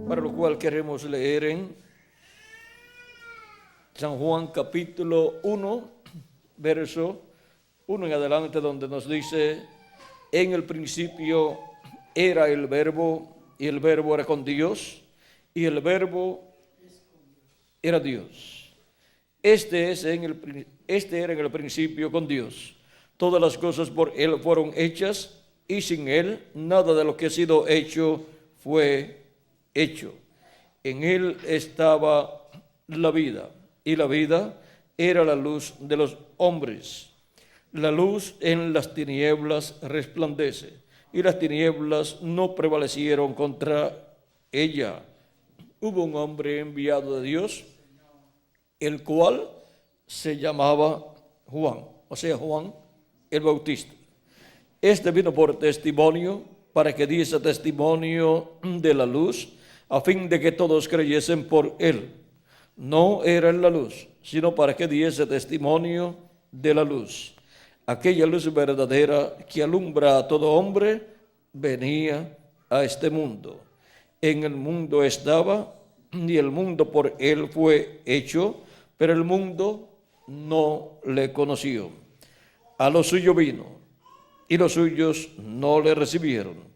para lo cual queremos leer en San Juan capítulo 1, verso 1 en adelante, donde nos dice: en el principio era el Verbo, y el Verbo era con Dios, y el Verbo era Dios. Este era en el principio con Dios. Todas las cosas por Él fueron hechas, y sin Él nada de lo que ha sido hecho fue hecho. En Él estaba la vida, y la vida era la luz de los hombres. La luz en las tinieblas resplandece, y las tinieblas no prevalecieron contra ella. Hubo un hombre enviado de Dios, el cual se llamaba Juan, o sea, Juan el Bautista. Este vino por testimonio, para que diese testimonio de la luz, a fin de que todos creyesen por él. No era en la luz, sino para que diese testimonio de la luz. Aquella luz verdadera que alumbra a todo hombre venía a este mundo. En el mundo estaba, y el mundo por él fue hecho, pero el mundo no le conoció. A lo suyo vino, y los suyos no le recibieron.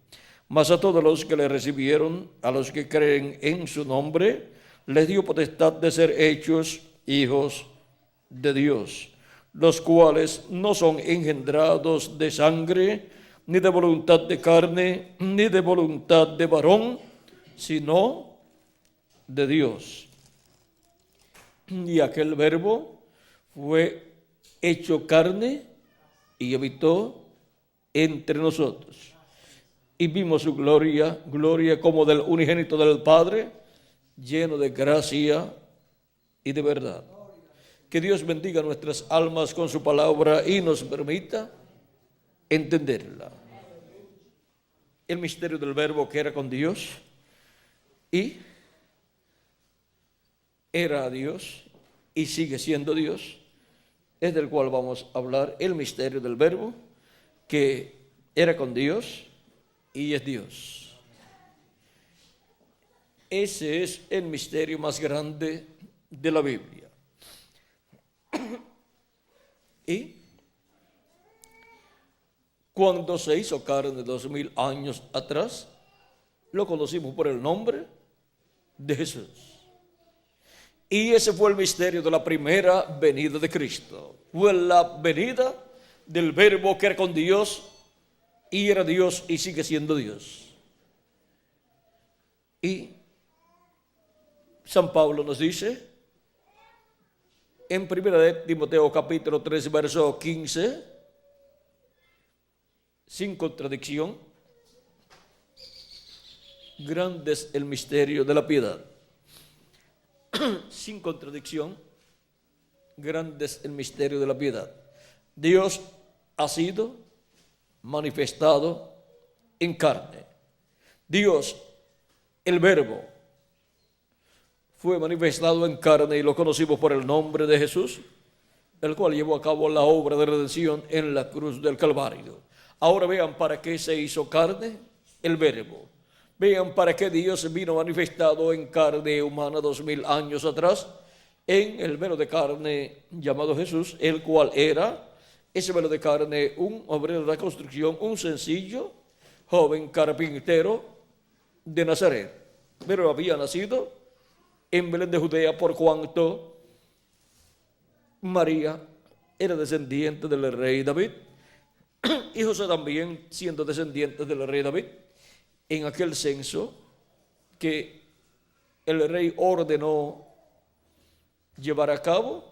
Mas a todos los que le recibieron, a los que creen en su nombre, les dio potestad de ser hechos hijos de Dios, los cuales no son engendrados de sangre, ni de voluntad de carne, ni de voluntad de varón, sino de Dios. Y aquel Verbo fue hecho carne y habitó entre nosotros. Y vimos su gloria, gloria como del unigénito del Padre, lleno de gracia y de verdad. Que Dios bendiga nuestras almas con su palabra y nos permita entenderla. El misterio del Verbo que era con Dios y era Dios y sigue siendo Dios, es del cual vamos a hablar. El misterio del Verbo que era con Dios y es Dios. Ese es el misterio más grande de la Biblia. Y cuando se hizo carne 2000 años atrás, lo conocimos por el nombre de Jesús. Y ese fue el misterio de la primera venida de Cristo. Fue la venida del Verbo que era con Dios y era Dios y sigue siendo Dios. Y San Pablo nos dice en 1 de Timoteo capítulo 3 verso 15, sin contradicción: grande es el misterio de la piedad. Sin contradicción, grande es el misterio de la piedad. Dios ha sido manifestado en carne. Dios, el Verbo, fue manifestado en carne y lo conocimos por el nombre de Jesús, el cual llevó a cabo la obra de redención en la cruz del Calvario. Ahora vean para qué se hizo carne el Verbo. Vean para qué Dios vino manifestado en carne humana 2000 años atrás, en el velo de carne llamado Jesús, el cual era ese velo de carne, un obrero de la construcción, un sencillo joven carpintero de Nazaret, pero había nacido en Belén de Judea, por cuanto María era descendiente del rey David, y José también siendo descendiente del rey David. En aquel censo que el rey ordenó llevar a cabo,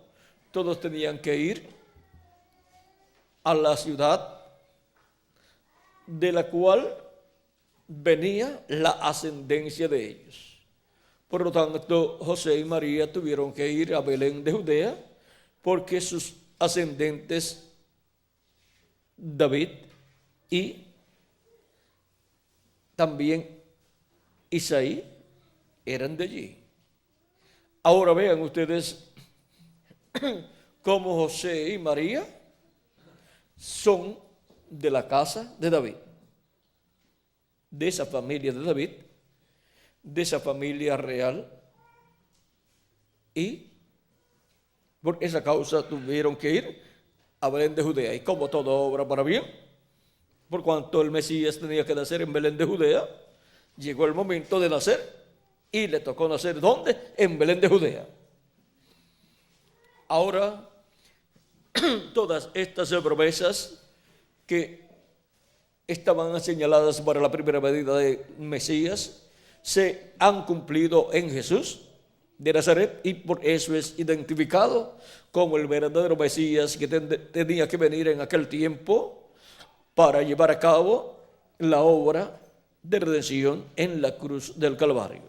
todos tenían que ir a la ciudad de la cual venía la ascendencia de ellos. Por lo tanto, José y María tuvieron que ir a Belén de Judea, porque sus ascendentes, David y también Isaí, eran de allí. Ahora vean ustedes cómo José y María son de la casa de David, de esa familia de David, de esa familia real, y por esa causa tuvieron que ir a Belén de Judea. Y como todo obra para bien, por cuanto el Mesías tenía que nacer en Belén de Judea, llegó el momento de nacer y le tocó nacer ¿dónde? En Belén de Judea. Ahora, todas estas promesas que estaban señaladas para la primera venida de Mesías se han cumplido en Jesús de Nazaret, y por eso es identificado como el verdadero Mesías que tenía que venir en aquel tiempo para llevar a cabo la obra de redención en la cruz del Calvario.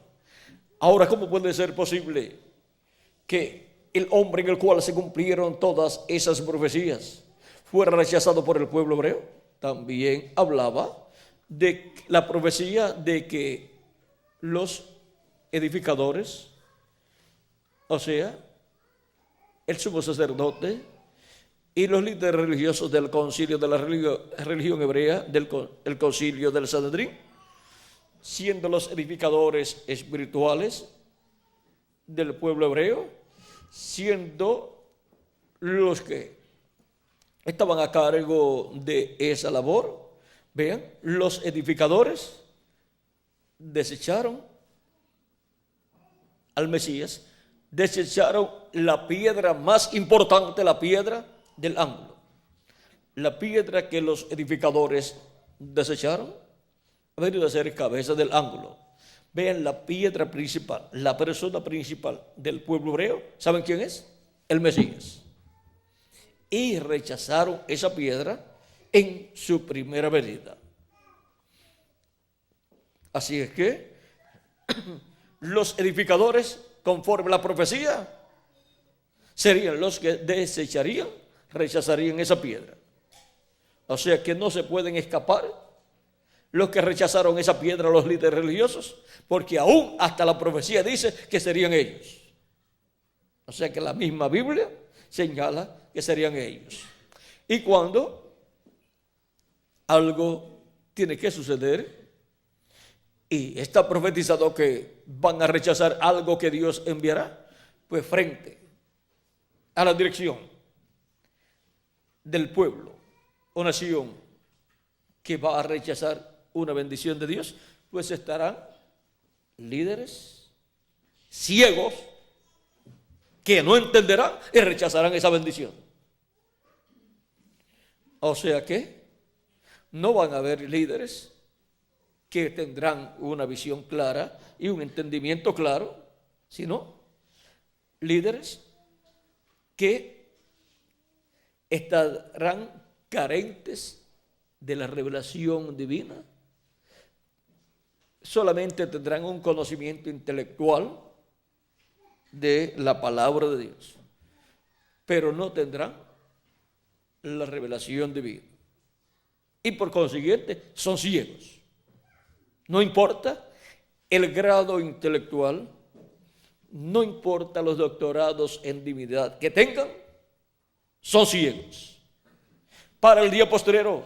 Ahora, ¿cómo puede ser posible que el hombre en el cual se cumplieron todas esas profecías fuera rechazado por el pueblo hebreo? También hablaba de la profecía de que los edificadores, o sea, el sumo sacerdote y los líderes religiosos del concilio de la religión hebrea, del concilio del Sanedrín, siendo los edificadores espirituales del pueblo hebreo, siendo los que estaban a cargo de esa labor, vean, los edificadores desecharon al Mesías, desecharon la piedra más importante, la piedra del ángulo. La piedra que los edificadores desecharon ha venido a ser cabeza del ángulo. Vean, la piedra principal, la persona principal del pueblo hebreo, ¿saben quién es? El Mesías. Y rechazaron esa piedra en su primera venida. Así es que los edificadores, conforme a la profecía, serían los que desecharían, rechazarían esa piedra. O sea que no se pueden escapar los que rechazaron esa piedra, los líderes religiosos, porque aún hasta la profecía dice que serían ellos. O sea que la misma Biblia señala que serían ellos. Y cuando algo tiene que suceder y está profetizado que van a rechazar algo que Dios enviará, pues frente a la dirección del pueblo o nación que va a rechazar una bendición de Dios, pues estarán líderes ciegos que no entenderán y rechazarán esa bendición. O sea que no van a haber líderes que tendrán una visión clara y un entendimiento claro, sino líderes que estarán carentes de la revelación divina. Solamente tendrán un conocimiento intelectual de la palabra de Dios, pero no tendrán la revelación divina. Y por consiguiente son ciegos. No importa el grado intelectual, no importa los doctorados en divinidad que tengan, son ciegos. Para el día postrero,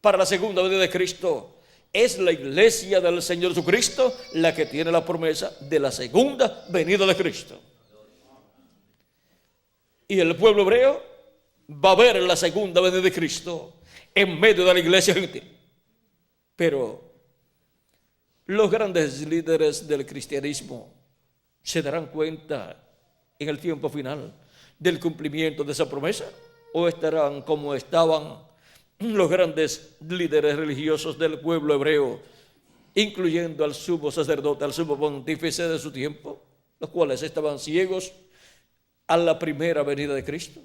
para la segunda venida de Cristo, es la iglesia del Señor Jesucristo la que tiene la promesa de la segunda venida de Cristo. Y el pueblo hebreo va a ver la segunda venida de Cristo en medio de la iglesia gentil. Pero los grandes líderes del cristianismo se darán cuenta en el tiempo final del cumplimiento de esa promesa, o estarán como estaban los grandes líderes religiosos del pueblo hebreo, incluyendo al sumo sacerdote, al sumo pontífice de su tiempo, los cuales estaban ciegos a la primera venida de Cristo.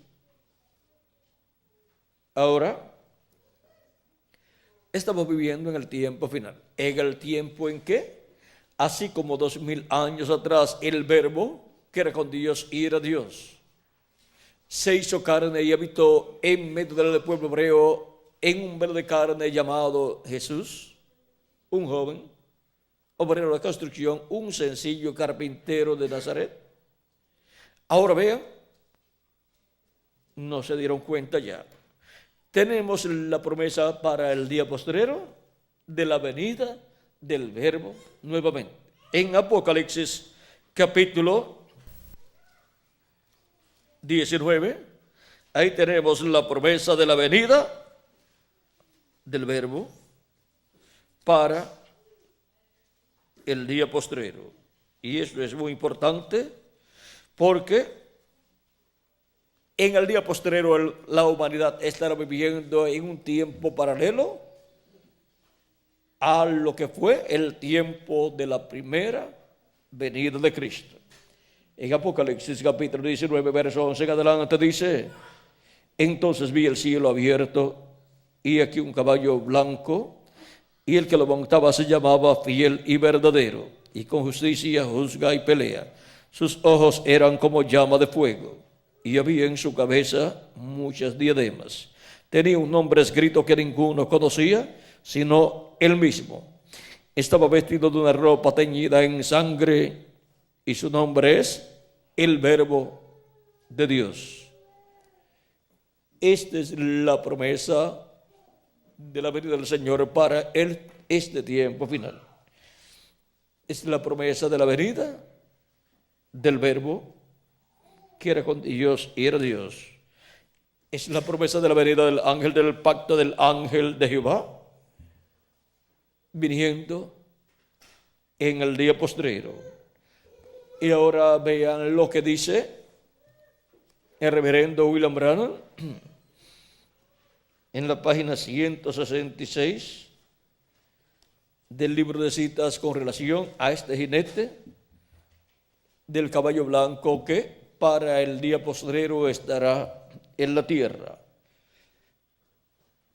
Ahora estamos viviendo en el tiempo final, en el tiempo en que, así como 2000 años atrás, el Verbo, que era con Dios y era Dios, se hizo carne y habitó en medio del pueblo hebreo en un velo de carne llamado Jesús, un joven, obrero de construcción, un sencillo carpintero de Nazaret. Ahora vean, no se dieron cuenta ya. Tenemos la promesa para el día postrero de la venida del Verbo nuevamente En Apocalipsis capítulo 19, ahí tenemos la promesa de la venida del Verbo para el día postrero. Y eso es muy importante porque en el día postrero la humanidad estará viviendo en un tiempo paralelo a lo que fue el tiempo de la primera venida de Cristo. En Apocalipsis capítulo 19, verso 11 en adelante dice: entonces vi el cielo abierto y aquí un caballo blanco, y el que lo montaba se llamaba Fiel y Verdadero, y con justicia juzga y pelea. Sus ojos eran como llama de fuego, y había en su cabeza muchas diademas. Tenía un nombre escrito que ninguno conocía, sino él mismo. Estaba vestido de una ropa teñida en sangre, y su nombre es el Verbo de Dios. Esta es la promesa de la venida del Señor para este tiempo final. Es la promesa de la venida del Verbo que era con Dios y era Dios. Es la promesa de la venida del ángel del pacto, del ángel de Jehová, viniendo en el día postrero. Y ahora vean lo que dice el reverendo William Branham en la página 166 del libro de citas con relación a este jinete del caballo blanco que para el día postrero estará en la tierra.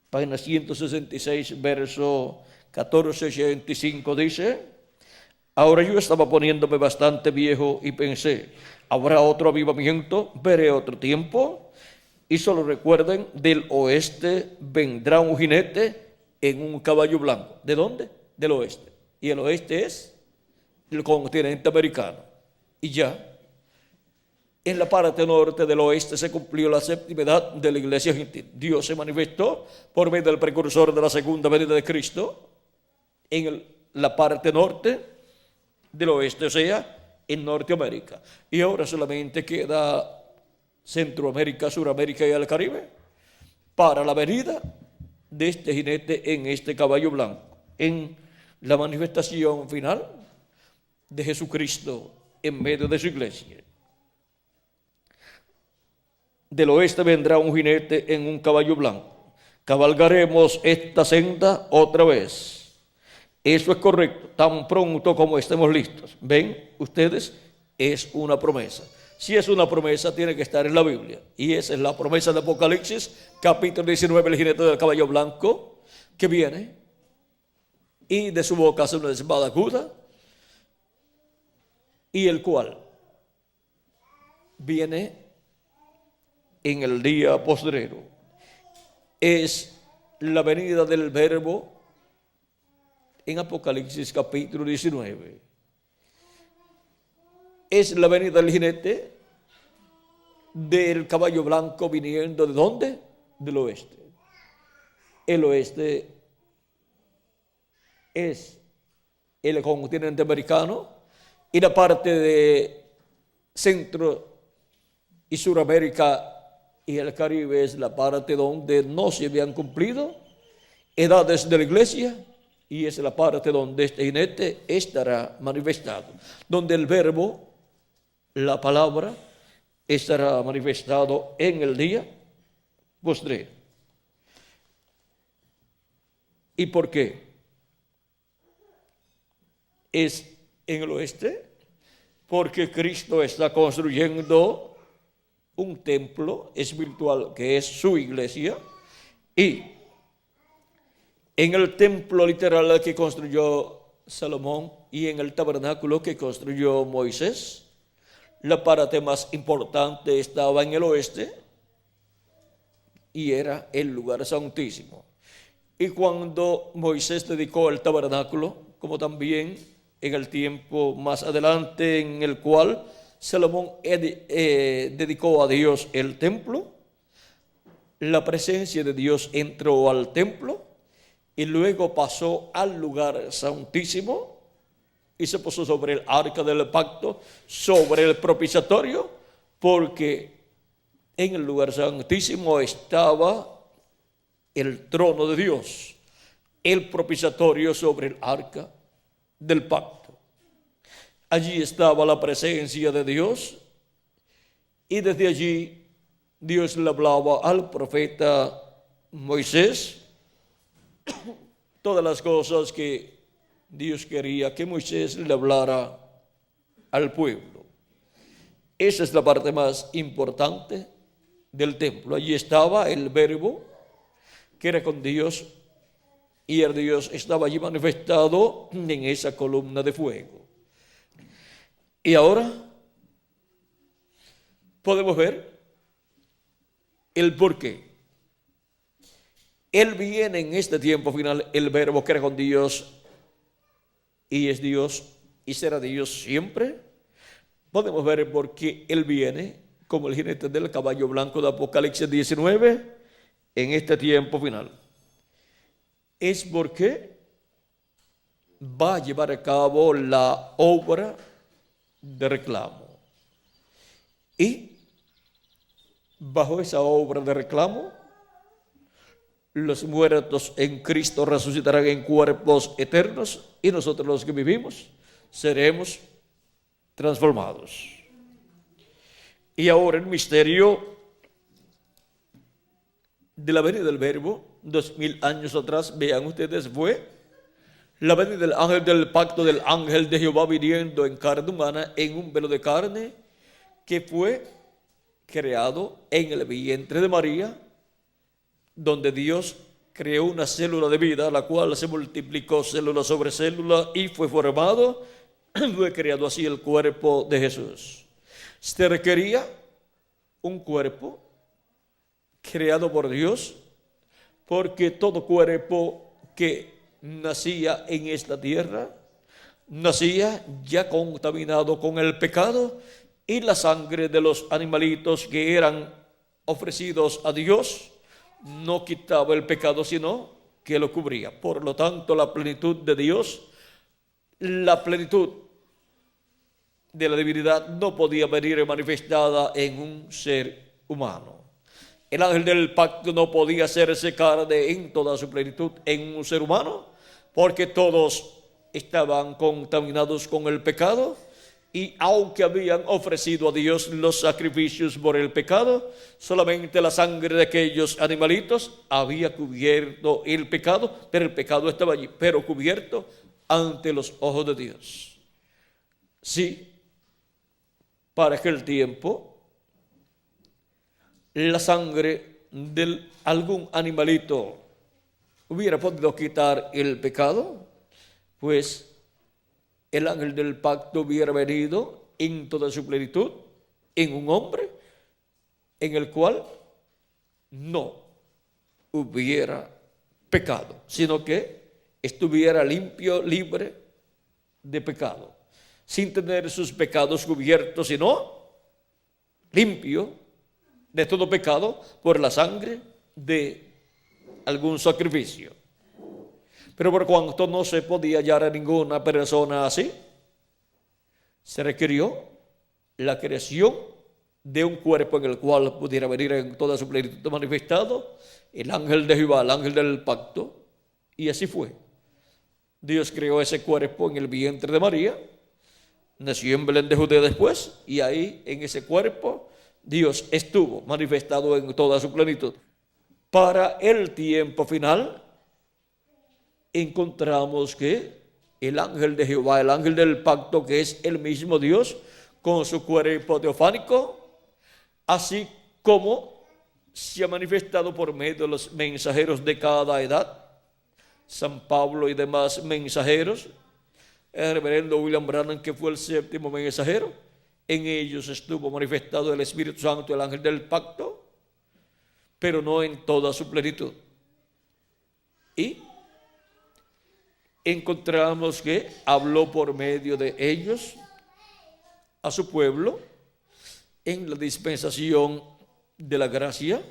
Página 166, verso 1485 dice: ahora yo estaba poniéndome bastante viejo y pensé, ¿habrá otro avivamiento? ¿Veré otro tiempo? Y solo recuerden, del oeste vendrá un jinete en un caballo blanco. ¿De dónde? Del oeste. Y el oeste es el continente americano. Y ya, en la parte norte del oeste se cumplió la séptima edad de la iglesia gentil. Dios se manifestó por medio del precursor de la segunda venida de Cristo en la parte norte del oeste, o sea, en Norteamérica. Y ahora solamente queda Centroamérica, Suramérica y el Caribe para la venida de este jinete en este caballo blanco, en la manifestación final de Jesucristo en medio de su iglesia. Del oeste vendrá un jinete en un caballo blanco. Cabalgaremos esta senda otra vez. Eso es correcto, tan pronto como estemos listos. ¿Ven ustedes? Es una promesa. Si es una promesa, tiene que estar en la Biblia. Y esa es la promesa de Apocalipsis, capítulo 19, el jinete del caballo blanco, que viene, y de su boca hace una espada aguda, y el cual viene en el día postrero. Es la venida del Verbo en Apocalipsis capítulo 19. Es la venida del jinete del caballo blanco viniendo ¿de dónde? Del oeste. El oeste es el continente americano y la parte de Centro y Suramérica y el Caribe es la parte donde no se habían cumplido edades de la iglesia, y es la parte donde este jinete estará manifestado, donde el Verbo, la palabra, estará manifestado en el día postrero. ¿Y por qué? Es en el oeste, porque Cristo está construyendo un templo espiritual que es su iglesia, y en el templo literal que construyó Salomón y en el tabernáculo que construyó Moisés, la parte más importante estaba en el oeste y era el lugar santísimo. Y cuando Moisés dedicó el tabernáculo, como también en el tiempo más adelante en el cual Salomón dedicó a Dios el templo, la presencia de Dios entró al templo y luego pasó al lugar santísimo y se posó sobre el arca del pacto, sobre el propiciatorio, porque en el lugar santísimo estaba el trono de Dios, el propiciatorio sobre el arca del pacto. Allí estaba la presencia de Dios, y desde allí Dios le hablaba al profeta Moisés todas las cosas que Dios quería que Moisés le hablara al pueblo. Esa es la parte más importante del templo. Allí estaba el Verbo, que era con Dios, y el Dios estaba allí manifestado en esa columna de fuego. Y ahora podemos ver el porqué. Él viene en este tiempo final, el Verbo que era con Dios, y es Dios, y será Dios siempre. Podemos ver por qué Él viene como el jinete del caballo blanco de Apocalipsis 19 en este tiempo final. Es porque va a llevar a cabo la obra de reclamo. Y bajo esa obra de reclamo, los muertos en Cristo resucitarán en cuerpos eternos, y nosotros los que vivimos seremos transformados. Y ahora el misterio de la venida del Verbo, 2000 años atrás, vean ustedes, fue la venida del ángel del pacto, del ángel de Jehová viniendo en carne humana, en un velo de carne, que fue creado en el vientre de María, donde Dios creó una célula de vida, la cual se multiplicó célula sobre célula y fue formado, fue creado así el cuerpo de Jesús. Se requería un cuerpo creado por Dios, porque todo cuerpo que nacía en esta tierra, nacía ya contaminado con el pecado, y la sangre de los animalitos que eran ofrecidos a Dios no quitaba el pecado, sino que lo cubría. Por lo tanto, la plenitud de Dios, la plenitud de la divinidad, no podía venir manifestada en un ser humano. El ángel del pacto no podía hacerse carne en toda su plenitud en un ser humano, porque todos estaban contaminados con el pecado. Y aunque habían ofrecido a Dios los sacrificios por el pecado, solamente la sangre de aquellos animalitos había cubierto el pecado, pero el pecado estaba allí, pero cubierto ante los ojos de Dios. Sí, para aquel tiempo, la sangre de algún animalito hubiera podido quitar el pecado, pues el ángel del pacto hubiera venido en toda su plenitud en un hombre en el cual no hubiera pecado, sino que estuviera limpio, libre de pecado, sin tener sus pecados cubiertos, sino limpio de todo pecado por la sangre de algún sacrificio. Pero por cuanto no se podía hallar a ninguna persona así, se requirió la creación de un cuerpo en el cual pudiera venir en toda su plenitud manifestado el ángel de Jehová, el ángel del pacto, y así fue. Dios creó ese cuerpo en el vientre de María, nació en Belén de Judea después, y ahí en ese cuerpo Dios estuvo manifestado en toda su plenitud. Para el tiempo final, encontramos que el ángel de Jehová, el ángel del pacto, que es el mismo Dios, con su cuerpo teofánico, así como se ha manifestado por medio de los mensajeros de cada edad, San Pablo y demás mensajeros, el reverendo William Branham, que fue el séptimo mensajero, en ellos estuvo manifestado el Espíritu Santo, el ángel del pacto, pero no en toda su plenitud. Y encontramos que habló por medio de ellos a su pueblo en la dispensación de la gracia,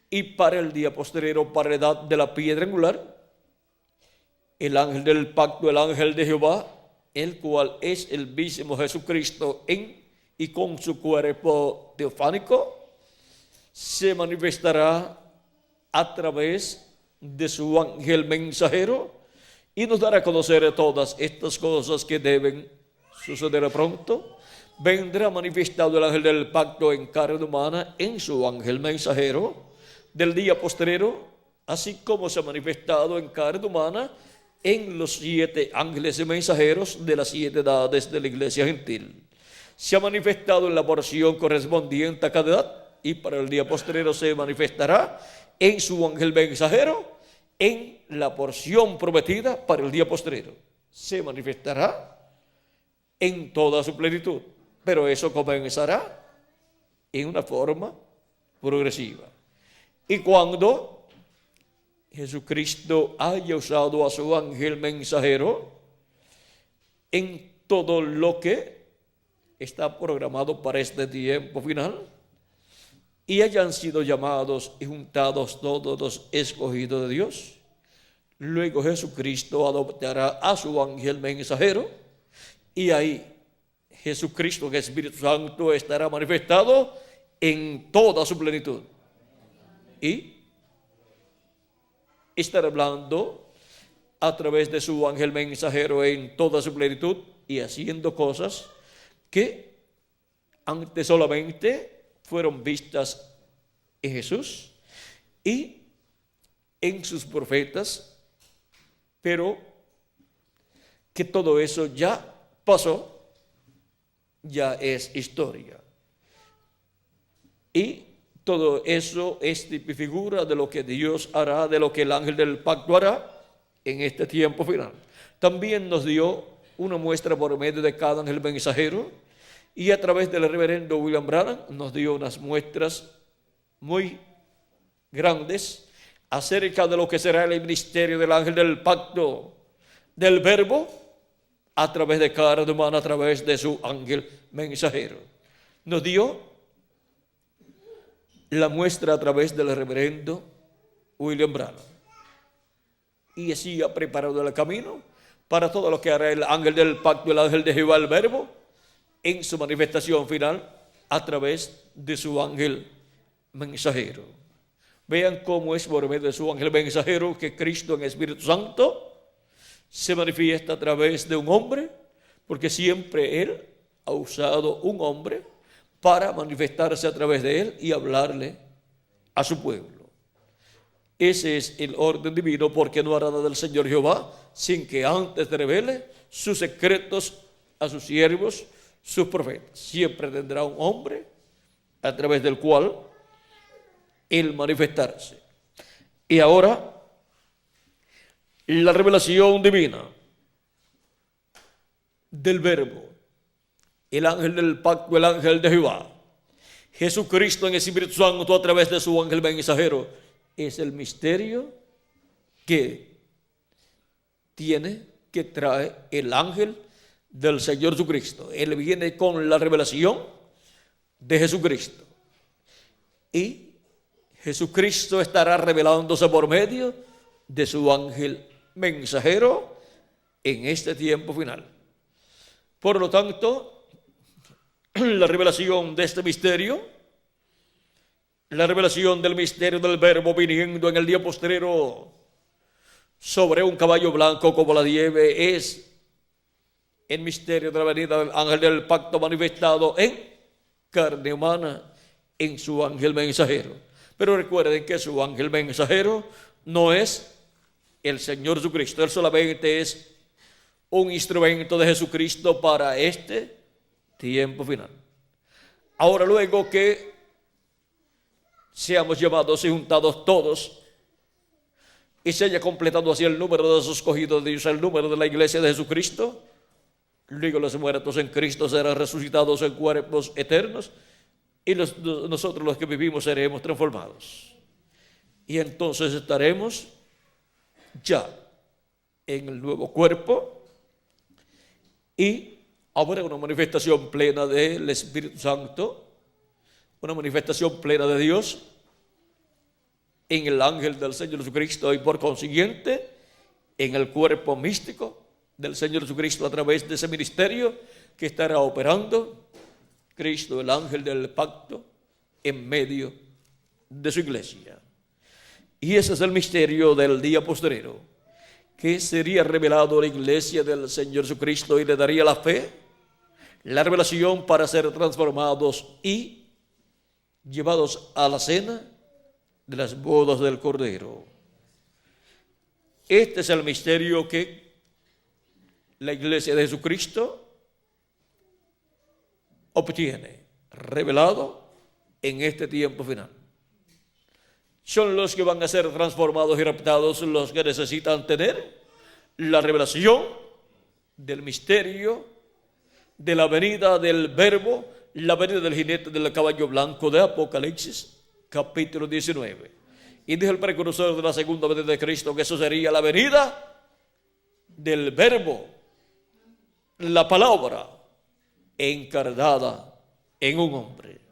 y para el día postrero, para la edad de la piedra angular, el ángel del pacto, el ángel de Jehová, el cual es el mismo Jesucristo en y con su cuerpo teofánico, se manifestará a través de su ángel mensajero y nos dará a conocer todas estas cosas que deben suceder pronto. Vendrá manifestado el ángel del pacto en carne humana en su ángel mensajero del día postrero, así como se ha manifestado en carne humana en los 7 ángeles mensajeros de las 7 edades de la iglesia gentil. Se ha manifestado en la porción correspondiente a cada edad y para el día postrero se manifestará en su ángel mensajero en la porción prometida para el día postrero. Se manifestará en toda su plenitud, pero eso comenzará en una forma progresiva. Y cuando Jesucristo haya usado a su ángel mensajero en todo lo que está programado para este tiempo final y hayan sido llamados y juntados todos los escogidos de Dios, luego Jesucristo adoptará a su ángel mensajero y ahí Jesucristo, el Espíritu Santo, estará manifestado en toda su plenitud y estará hablando a través de su ángel mensajero en toda su plenitud y haciendo cosas que antes solamente fueron vistas en Jesús y en sus profetas, pero que todo eso ya pasó, ya es historia. Y todo eso es figura de lo que Dios hará, de lo que el ángel del pacto hará en este tiempo final. También nos dio una muestra por medio de cada ángel mensajero y a través del reverendo William Branham nos dio unas muestras muy grandes acerca de lo que será el ministerio del ángel del pacto del verbo a través de carne humana, a través de su ángel mensajero. Nos dio la muestra a través del reverendo William Branham y así ha preparado el camino para todo lo que hará el ángel del pacto, el ángel de Jehová, el verbo, en su manifestación final a través de su ángel mensajero. Vean cómo es por medio de su ángel mensajero que Cristo en Espíritu Santo se manifiesta a través de un hombre, porque siempre Él ha usado un hombre para manifestarse a través de Él y hablarle a su pueblo. Ese es el orden divino, porque no hará nada del Señor Jehová sin que antes revele sus secretos a sus siervos, sus profetas. Siempre tendrá un hombre a través del cual Él manifestarse. Y ahora, la revelación divina del verbo, el ángel del pacto, el ángel de Jehová, Jesucristo en el Espíritu Santo a través de su ángel mensajero, es el misterio que trae el ángel del Señor Jesucristo. Él viene con la revelación de Jesucristo y Jesucristo estará revelándose por medio de su ángel mensajero en este tiempo final. Por lo tanto, la revelación de este misterio, la revelación del misterio del verbo viniendo en el día postrero sobre un caballo blanco como la nieve, es el misterio de la venida del ángel del pacto manifestado en carne humana en su ángel mensajero. Pero recuerden que su ángel mensajero no es el Señor Jesucristo. Él solamente es un instrumento de Jesucristo para este tiempo final. Ahora, luego que seamos llamados y juntados todos y se haya completado así el número de los escogidos de Dios, el número de la iglesia de Jesucristo, luego los muertos en Cristo serán resucitados en cuerpos eternos y nosotros los que vivimos seremos transformados. Y entonces estaremos ya en el nuevo cuerpo y habrá una manifestación plena del Espíritu Santo, una manifestación plena de Dios en el ángel del Señor Jesucristo y por consiguiente en el cuerpo místico del Señor Jesucristo a través de ese ministerio que estará operando Cristo, el ángel del pacto, en medio de su iglesia. Y ese es el misterio del día postrero, que sería revelado a la iglesia del Señor Jesucristo y le daría la fe, la revelación para ser transformados y llevados a la cena de las bodas del Cordero. Este es el misterio que la iglesia de Jesucristo obtiene, revelado en este tiempo final. Son los que van a ser transformados y raptados los que necesitan tener la revelación del misterio de la venida del Verbo, la venida del jinete del caballo blanco de Apocalipsis, capítulo 19. Y dijo el precursor de la segunda venida de Cristo que eso sería la venida del Verbo, la palabra encarnada en un hombre.